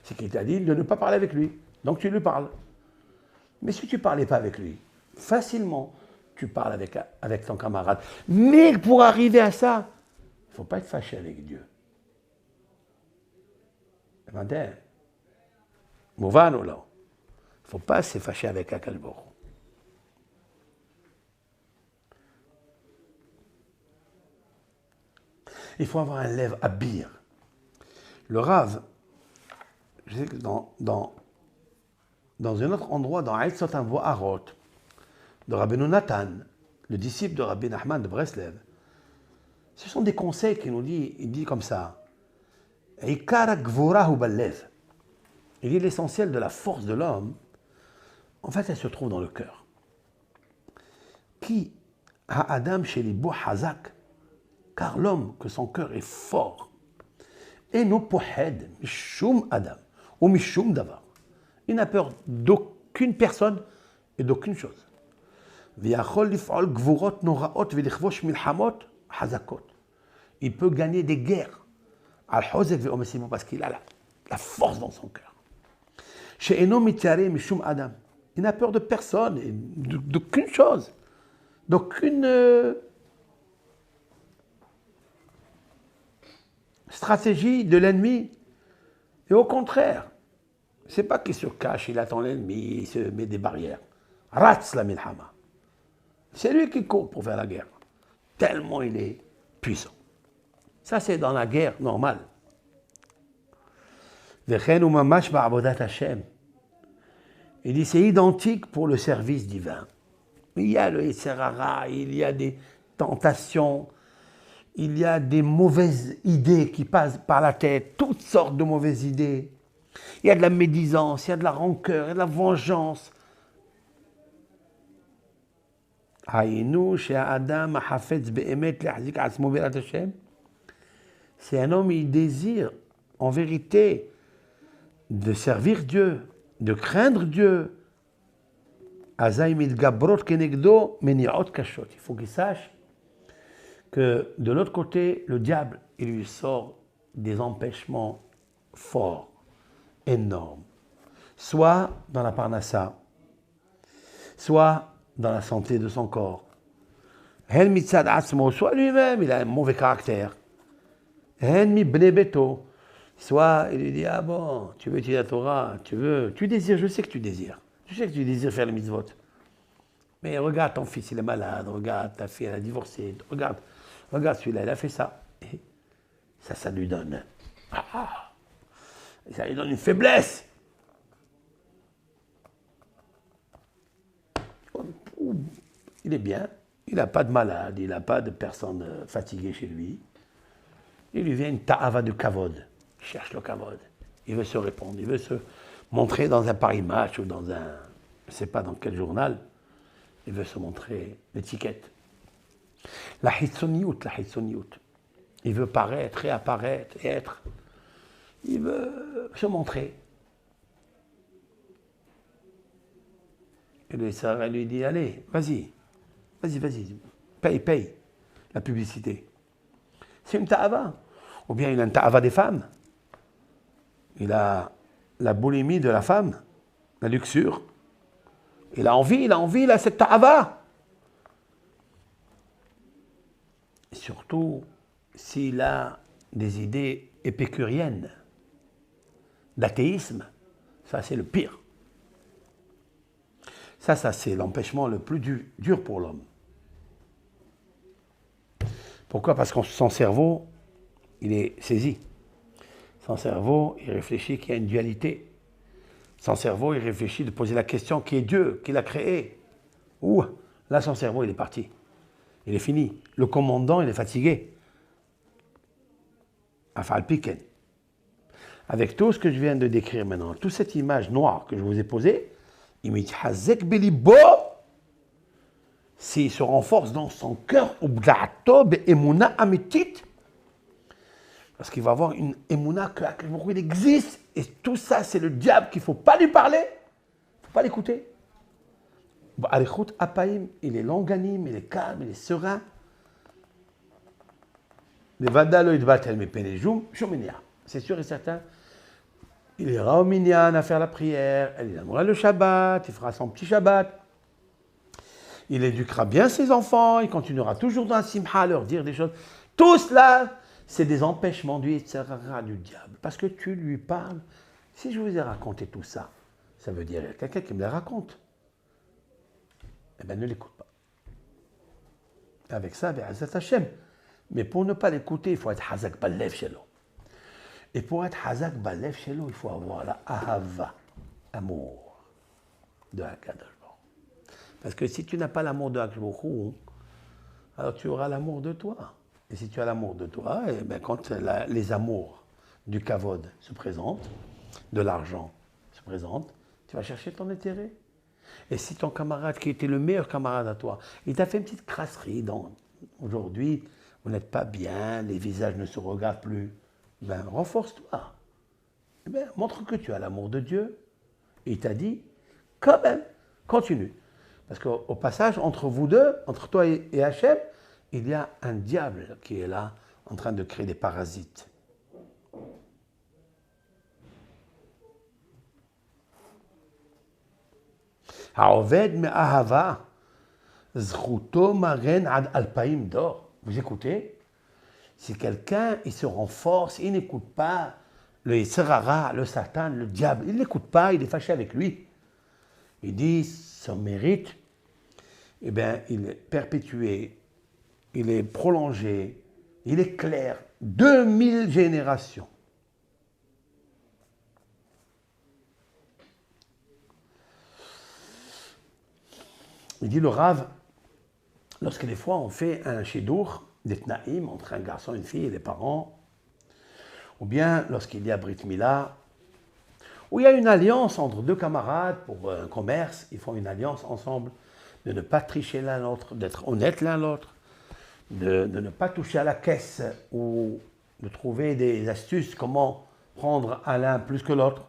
C'est qu'il t'a dit de ne pas parler avec lui. Donc tu lui parles. Mais si tu ne parlais pas avec lui, facilement, tu parles avec ton camarade. Mais pour arriver à ça, il ne faut pas être fâché avec Dieu. Il ne faut pas se fâcher avec Akadosh Baruch Hu. Il faut avoir un lèvre à bire. Le Rav, je sais que dans un autre endroit, dans Eitzot Harot, de Rabbeinu Nathan, le disciple de Rabbi Nachman de Breslev, ce sont des conseils qu'il nous dit, il dit comme ça. Ikar gvurahu ballev. Il dit l'essentiel de la force de l'homme, en fait, elle se trouve dans le cœur. Ki ha'adam shelibo hazak, car l'homme, que son cœur est fort, et no pohed mishum adam ou mishum davar. Il n'a peur d'aucune personne et d'aucune chose. Il peut gagner des guerres parce qu'il a la force dans son cœur. Il n'a peur de personne et d'aucune chose, d'aucune stratégie de l'ennemi. Et au contraire, c'est pas qu'il se cache, il attend l'ennemi, il se met des barrières. Ratz la milhama. C'est lui qui court pour faire la guerre. Tellement il est puissant. Ça, c'est dans la guerre normale. Il dit, c'est identique pour le service divin. Il y a le Yitzhara, il y a des tentations, il y a des mauvaises idées qui passent par la tête, toutes sortes de mauvaises idées. Il y a de la médisance, il y a de la rancœur, il y a de la vengeance. C'est un homme, il désire en vérité de servir Dieu, de craindre Dieu. Il faut qu'il sache que de l'autre côté, le diable, il lui sort des empêchements forts, énormes. Soit dans la parnassa, soit dans la santé de son corps. Soit lui-même, il a un mauvais caractère. Soit il lui dit, ah bon, tu veux étudier la Torah, tu désires, je sais que tu désires. Je sais que tu désires faire le mitzvot. Mais regarde, ton fils, il est malade, regarde, ta fille, elle a divorcé, regarde celui-là, il a fait ça. Et ça lui donne. Ça lui donne une faiblesse. Il est bien, il n'a pas de malade, il n'a pas de personne fatiguée chez lui. Il lui vient une ta'ava de kavod. Il cherche le kavod. Il veut se répondre, il veut se montrer dans un Paris Match ou dans un, je ne sais pas dans quel journal. Il veut se montrer l'étiquette. La hitsoniout. Il veut paraître et apparaître et être. Il veut se montrer. Et le Sarah lui dit, allez, vas-y, paye la publicité. C'est une ta'ava. Ou bien il a une ta'ava des femmes. Il a la boulimie de la femme, la luxure. Il a envie, il a cette ta'ava. Et surtout, s'il a des idées épicuriennes, d'athéisme, ça c'est le pire. Ça c'est l'empêchement le plus dur pour l'homme. Pourquoi? Parce que son cerveau, il est saisi. Son cerveau, il réfléchit qu'il y a une dualité. Son cerveau, il réfléchit de poser la question qui est Dieu, qui l'a créé. Ouh, là, son cerveau, il est parti. Il est fini. Le commandant, il est fatigué. Afal Piken. Avec tout ce que je viens de décrire maintenant, toute cette image noire que je vous ai posée, il me dit Hazek Belibo, s'il se renforce dans son cœur, parce qu'il va avoir une émouna que il existe, et tout ça, c'est le diable qu'il ne faut pas lui parler, il ne faut pas l'écouter. Il est longanime, il est calme, il est serein. C'est sûr et certain. Il ira au minyan à faire la prière, il aimera le Shabbat, il fera son petit Shabbat. Il éduquera bien ses enfants, il continuera toujours dans la simha à leur dire des choses. Tout cela, c'est des empêchements du diable. Parce que tu lui parles. Si je vous ai raconté tout ça, ça veut dire qu'il y a quelqu'un qui me les raconte. Eh bien, ne l'écoute pas. Avec ça, Be'azat Hashem. Mais pour ne pas l'écouter, il faut être Hazak Balev Shelo. Et pour être Hazak Balev Shelo, il faut avoir la Ahava, amour de Hakadosh. Parce que si tu n'as pas l'amour de Hakadosh, alors tu auras l'amour de toi. Et si tu as l'amour de toi, eh bien, quand les amours du kavod se présentent, de l'argent se présentent, tu vas chercher ton intérêt. Et si ton camarade, qui était le meilleur camarade à toi, il t'a fait une petite crasserie, aujourd'hui, vous n'êtes pas bien, les visages ne se regardent plus, ben, renforce-toi. Eh bien, montre que tu as l'amour de Dieu. Et il t'a dit, quand même, continue. Parce qu'au passage, entre vous deux, entre toi et Hachem, il y a un diable qui est là, en train de créer des parasites. Ha'oved me'ahava, zchuto maren ad alpaim d'or. Vous écoutez? Si quelqu'un, il se renforce, il n'écoute pas le Yitzhara, le Satan, le diable, il n'écoute pas, il est fâché avec lui. Il dit, son mérite, eh bien, il est perpétué, il est prolongé, il est clair, 2000 générations. Il dit le Rav, lorsque des fois on fait un shidur, des tnaïm entre un garçon et une fille et les parents, ou bien lorsqu'il y a Brit Mila, où il y a une alliance entre deux camarades pour un commerce, ils font une alliance ensemble, de ne pas tricher l'un l'autre, d'être honnête l'un l'autre, de ne pas toucher à la caisse ou de trouver des astuces comment prendre à l'un plus que l'autre.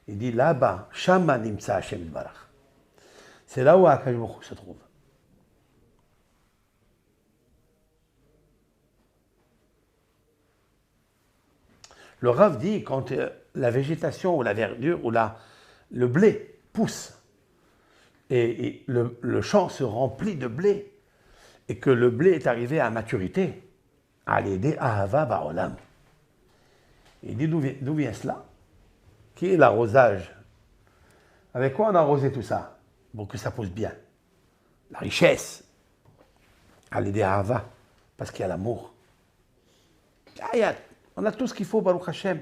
Il dit là-bas, Shama Nimtsa Hashem Barach. C'est là où Akash Baruch se trouve. Le Rav dit quand la végétation ou la verdure ou le blé pousse et le champ se remplit de blé et que le blé est arrivé à maturité, à l'aider Ahava Baolam. Il dit d'où vient cela? Qui est l'arrosage? Avec quoi on a arrosé tout ça? Pour que ça pousse bien. La richesse. Al-Idi Ahava, parce qu'il y a l'amour. On a tout ce qu'il faut, Baruch Hashem.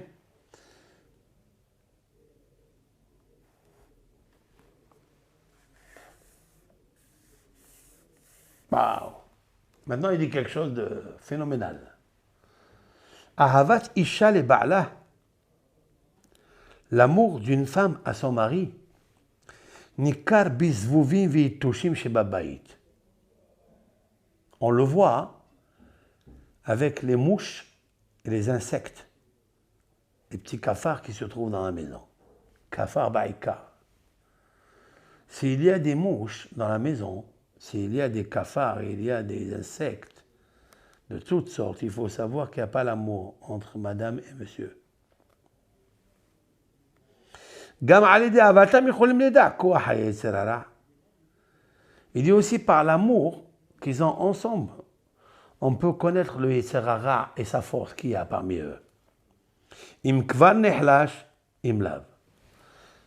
Waouh. Maintenant, il dit quelque chose de phénoménal. Ahavat Isha le Ba'la. L'amour d'une femme à son mari. Nikar bizvuvim v'itushim shebabayit. On le voit avec les mouches et les insectes, les petits cafards qui se trouvent dans la maison. Kafar baïka. S'il y a des mouches dans la maison, s'il y a des cafards, il y a des insectes de toutes sortes, il faut savoir qu'il n'y a pas l'amour entre madame et monsieur. Il dit aussi par l'amour qu'ils ont ensemble, on peut connaître le Yetzer Hara et sa force qu'il y a parmi eux. Im kvar nehlash, im lav.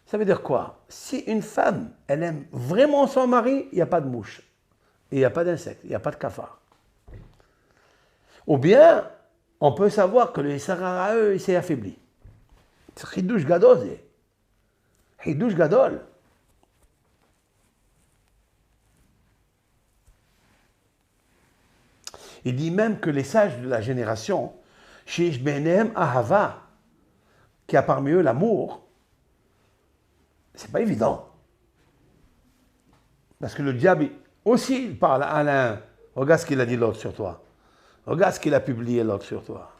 Ça veut dire quoi? Si une femme, elle aime vraiment son mari, il n'y a pas de mouche, il n'y a pas d'insectes, il n'y a pas de cafard. Ou bien, on peut savoir que le Yetzer Hara, eux, il s'est affaibli. C'est Chidouche Gadol. Chidouche Gadol. Il dit même que les sages de la génération, Sheish Benem Ahava, qui a parmi eux l'amour, c'est pas évident. Parce que le diable aussi il parle à l'un. Regarde ce qu'il a dit l'autre sur toi. Regarde ce qu'il a publié l'autre sur toi.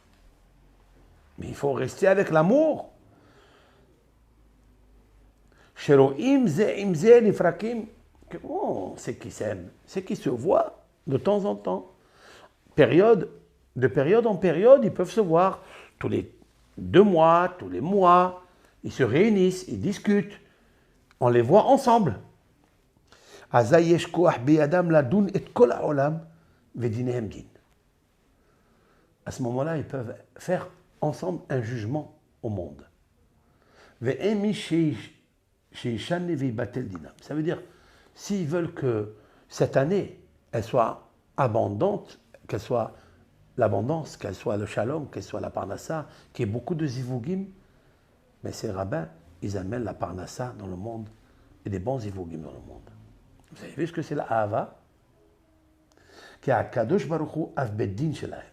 Mais il faut rester avec l'amour. Sheroim ze imze lifrakim. C'est qui s'aiment, c'est qui se voient de temps en temps. De période en période, ils peuvent se voir tous les 2 mois, tous les mois. Ils se réunissent, ils discutent. On les voit ensemble. À ce moment-là, ils peuvent faire ensemble un jugement au monde. Ça veut dire, s'ils veulent que cette année, elle soit abondante, qu'elle soit l'abondance, qu'elle soit le shalom, qu'elle soit la parnassa, qu'il y ait beaucoup de zivugim, mais ces rabbins, ils amènent la parnassa dans le monde et des bons zivugim dans le monde. Vous avez vu ce que c'est la Ahava? Qui a Kadosh Baruch Hu Avbeddin Shelahem.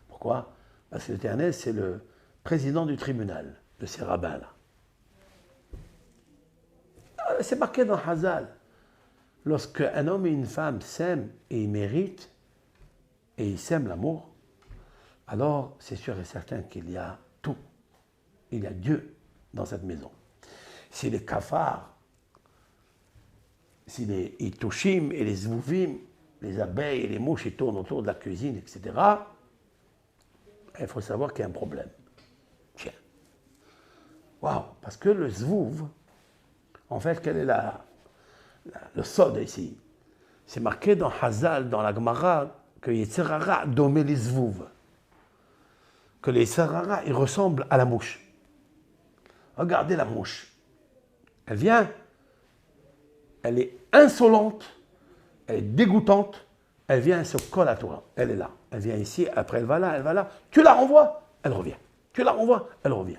Pourquoi? Parce que l'Éternel, c'est le président du tribunal de ces rabbins-là. C'est marqué dans Hazal. Lorsque un homme et une femme s'aiment et ils méritent, et ils s'aiment l'amour, alors c'est sûr et certain qu'il y a tout. Il y a Dieu dans cette maison. Si les cafards, si les itushim et les zvuvim, les abeilles et les mouches, ils tournent autour de la cuisine, etc., il faut savoir qu'il y a un problème. Tiens. Waouh. Parce que le zvouv, en fait, quel est le sod ici? C'est marqué dans Hazal, dans la Gemara, que Yetzer Hara domé les zvouv. Que les Yetzer Hara, ils ressemblent à la mouche. Regardez la mouche. Elle vient, elle est insolente, elle est dégoûtante, elle vient, elle se colle à toi. Elle est là. Elle vient ici, après elle va là, elle va là. Tu la renvoies, elle revient. Tu la renvoies, elle revient.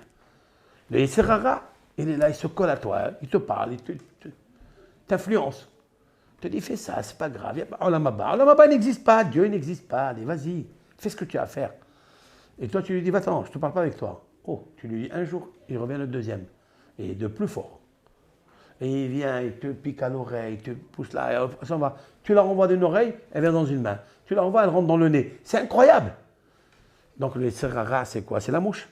Le Yetzer Hara, il est là, il se colle à toi, il te parle, il t'influence. Il te dit, fais ça, c'est pas grave. Olam Haba. Olam Haba n'existe pas, Dieu n'existe pas. Allez, vas-y, fais ce que tu as à faire. Et toi, tu lui dis, va-t'en, je ne te parle pas avec toi. Oh, tu lui dis un jour, il revient le deuxième. Et de plus fort. Et il vient, il te pique à l'oreille, il te pousse là, et ça va. Tu la renvoies d'une oreille, elle vient dans une main. Tu la renvoies, elle rentre dans le nez. C'est incroyable. Donc le Yetzer Hara, c'est quoi? C'est la mouche.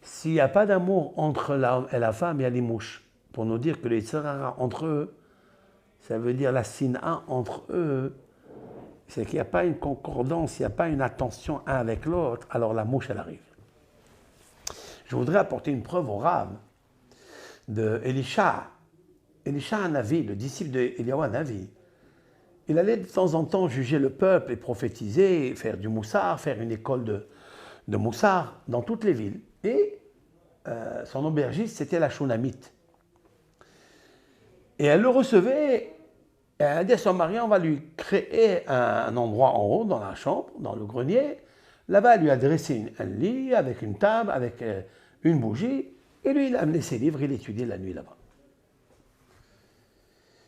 S'il n'y a pas d'amour entre l'homme et la femme, il y a les mouches. Pour nous dire que le Yetzer Hara entre eux, ça veut dire la sina entre eux, c'est qu'il n'y a pas une concordance, il n'y a pas une attention un avec l'autre, alors la mouche, elle arrive. Je voudrais apporter une preuve au Rav de Elisha. Elisha Hanavi, le disciple de Eliyahu Hanavi, il allait de temps en temps juger le peuple et prophétiser, faire du moussard, faire une école de Moussard dans toutes les villes. Et son aubergiste, c'était la Shunamite. Et elle le recevait, et elle a dit à son mari, on va lui créer un endroit en haut, dans la chambre, dans le grenier. Là-bas, elle lui a dressé un lit avec une table, avec une bougie. Et lui, il a amené ses livres, il étudiait la nuit là-bas.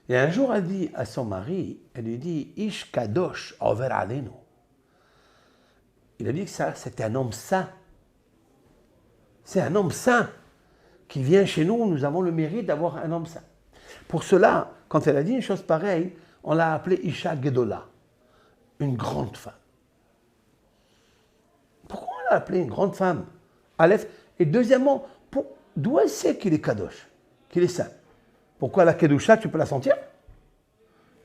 Et un jour, elle dit à son mari, elle lui dit, Ish Kadosh over alenu. Il a dit que ça, c'était un homme saint. C'est un homme saint qui vient chez nous, nous avons le mérite d'avoir un homme saint. Pour cela, quand elle a dit une chose pareille, on l'a appelée Isha Gedola, une grande femme. Pourquoi on l'a appelée une grande femme? Aleph. Et deuxièmement, d'où elle sait qu'il est Kadosh, qu'il est saint? Pourquoi la Kedusha, tu peux la sentir?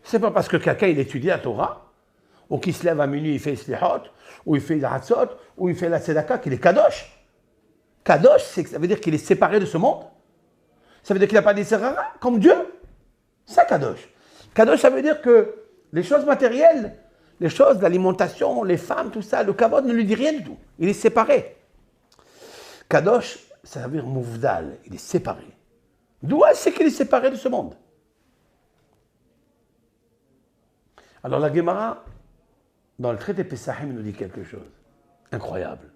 C'est pas parce que quelqu'un il étudie la Torah, ou qu'il se lève à minuit, il fait Slihot, ou il fait la Hatzot, ou il fait la Tzedaka, qu'il est Kadosh. Kadosh, ça veut dire qu'il est séparé de ce monde. Ça veut dire qu'il n'a pas des Serara, comme Dieu. Ça, Kadosh. Kadosh, ça veut dire que les choses matérielles, les choses, l'alimentation, les femmes, tout ça, le kavod ne lui dit rien du tout. Il est séparé. Kadosh, ça veut dire Mouvdal, il est séparé. D'où est-ce qu'il est séparé de ce monde? Alors la Gemara, dans le traité Pesachim, nous dit quelque chose. Incroyable.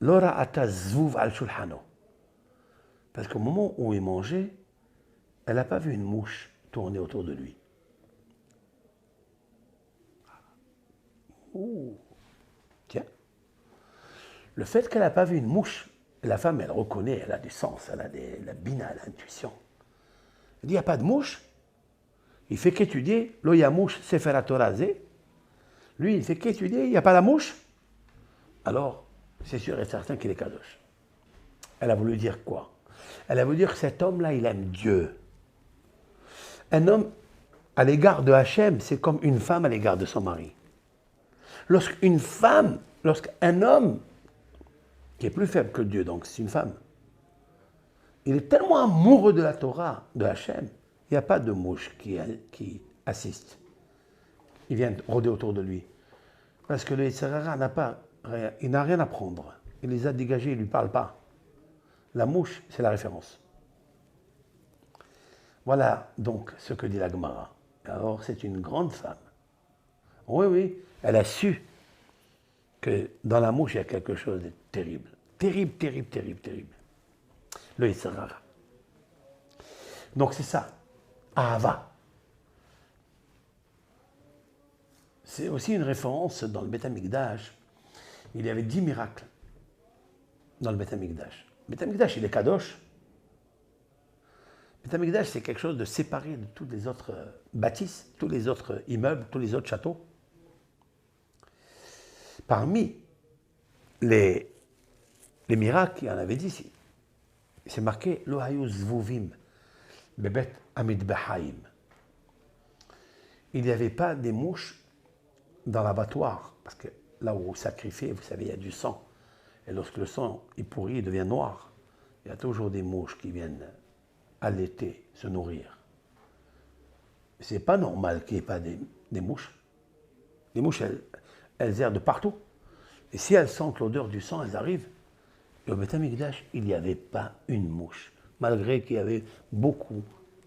Lora ata zvuv al shulhano. Parce qu'au moment où il mangeait, elle n'a pas vu une mouche tourner autour de lui. Ouh. Tiens. Le fait qu'elle n'a pas vu une mouche, la femme, elle reconnaît, elle a du sens, elle a la bina, l'intuition. Elle dit, il n'y a pas de mouche. Il fait qu'étudier, là, il y a mouche, Sefer HaTorah. Lui, il fait qu'étudier, il n'y a pas la mouche. Alors, c'est sûr et certain qu'il est Kadosh. Elle a voulu dire quoi? Elle a voulu dire que cet homme-là, il aime Dieu. Un homme à l'égard de Hachem, c'est comme une femme à l'égard de son mari. Lorsqu'un homme, qui est plus faible que Dieu, donc c'est une femme, il est tellement amoureux de la Torah, de Hachem, il n'y a pas de mouche qui assiste. Ils viennent rôder autour de lui. Parce que le Yitzhara il n'a rien à prendre. Il les a dégagés, il ne lui parle pas. La mouche, c'est la référence. Voilà donc ce que dit la Gemara. Alors, c'est une grande femme. Oui, oui, elle a su que dans la mouche, il y a quelque chose de terrible. Terrible, terrible, terrible, terrible. Le Yitzhara. Donc, c'est ça. Ahava. C'est aussi une référence dans le Beth Amikdash. Il y avait 10 miracles dans le Beth Amikdash. Le Beth Amikdash, il est Kadosh. Le Beth Amikdash, c'est quelque chose de séparé de toutes les autres bâtisses, tous les autres immeubles, tous les autres châteaux. Parmi les miracles, il y en avait 10. C'est marqué Lo hayu zvuvim bebet amidbahaim. Il n'y avait pas des mouches dans l'abattoir, parce que là où vous sacrifiez, vous savez, il y a du sang. Et lorsque le sang est pourri, il devient noir. Il y a toujours des mouches qui viennent allaiter, se nourrir. C'est pas normal qu'il n'y ait pas des mouches. Les mouches, elles errent de partout. Et si elles sentent l'odeur du sang, elles arrivent. Et au Beth Amikdash, il n'y avait pas une mouche, malgré qu'il y avait beaucoup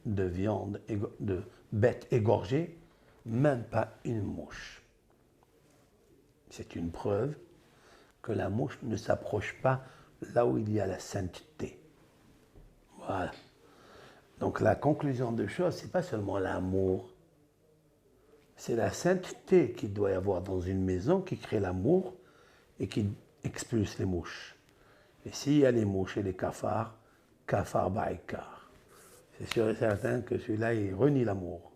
de viande, de bêtes égorgées, même pas une mouche. C'est une preuve que la mouche ne s'approche pas là où il y a la sainteté. Voilà. Donc la conclusion de choses, ce n'est pas seulement l'amour, c'est la sainteté qu'il doit y avoir dans une maison qui crée l'amour et qui expulse les mouches. Et s'il y a les mouches et les cafards, kafar ba'ikar. C'est sûr et certain que celui-là, il renie l'amour.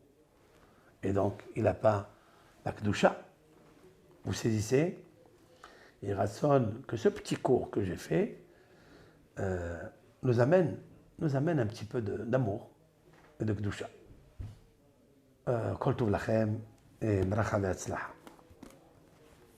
Et donc, il n'a pas la kedusha. Vous saisissez? Il rassonne que ce petit cours que j'ai fait nous amène un petit peu d'amour et de kedusha. Kol tov lachem et bracha ve'atzlacha.